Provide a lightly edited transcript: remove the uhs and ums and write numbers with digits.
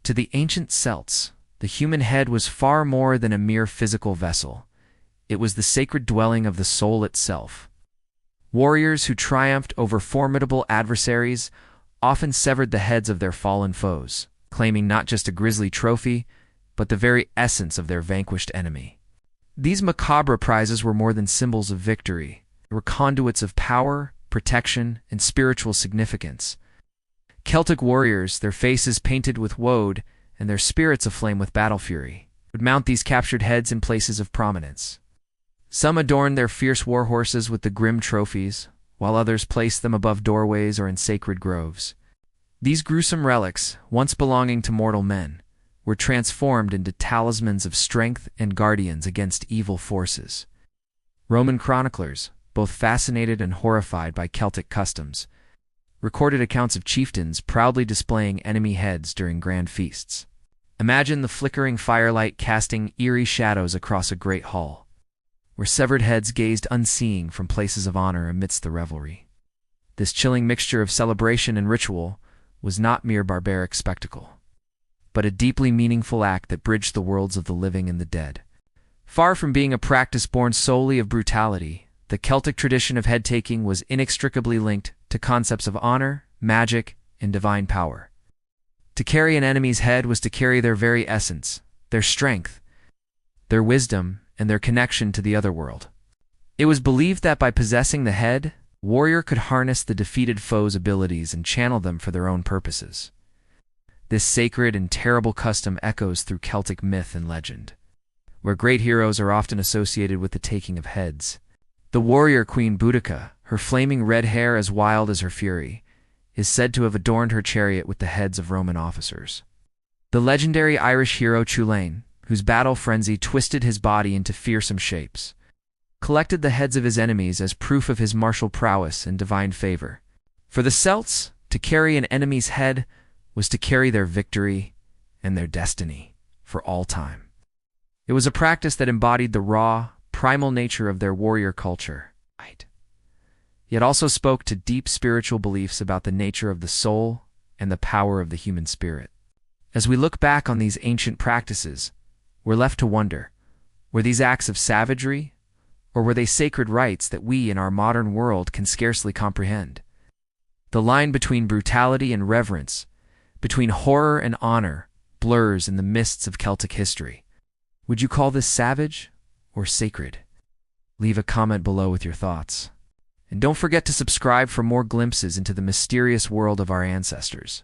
To the ancient Celts, the human head was far more than a mere physical vessel. It was the sacred dwelling of the soul itself. Warriors who triumphed over formidable adversaries often severed the heads of their fallen foes, claiming not just a grisly trophy, but the very essence of their vanquished enemy. These macabre prizes were more than symbols of victory. They were conduits of power, protection, and spiritual significance. Celtic warriors, their faces painted with woad and their spirits aflame with battle fury, would mount these captured heads in places of prominence. Some adorned their fierce war horses with the grim trophies, while others placed them above doorways or in sacred groves. These gruesome relics, once belonging to mortal men, were transformed into talismans of strength and guardians against evil forces. Roman chroniclers, both fascinated and horrified by Celtic customs, recorded accounts of chieftains proudly displaying enemy heads during grand feasts. Imagine the flickering firelight casting eerie shadows across a great hall, where severed heads gazed unseeing from places of honor amidst the revelry. This chilling mixture of celebration and ritual was not mere barbaric spectacle, but a deeply meaningful act that bridged the worlds of the living and the dead. Far from being a practice born solely of brutality, the Celtic tradition of head-taking was inextricably linked to concepts of honor, magic, and divine power. To carry an enemy's head was to carry their very essence, their strength, their wisdom, and their connection to the other world. It was believed that by possessing the head, a warrior could harness the defeated foe's abilities and channel them for their own purposes. This sacred and terrible custom echoes through Celtic myth and legend, where great heroes are often associated with the taking of heads. The warrior queen Boudica, her flaming red hair as wild as her fury, is said to have adorned her chariot with the heads of Roman officers. The legendary Irish hero Tulane, whose battle frenzy twisted his body into fearsome shapes, collected the heads of his enemies as proof of his martial prowess and divine favor. For the Celts, to carry an enemy's head was to carry their victory and their destiny for all time. It was a practice that embodied the raw, primal nature of their warrior culture, yet also spoke to deep spiritual beliefs about the nature of the soul and the power of the human spirit. As we look back on these ancient practices, we're left to wonder, were these acts of savagery, or were they sacred rites that we in our modern world can scarcely comprehend? The line between brutality and reverence, between horror and honor, blurs in the mists of Celtic history. Would you call this savage or sacred? Leave a comment below with your thoughts. And don't forget to subscribe for more glimpses into the mysterious world of our ancestors.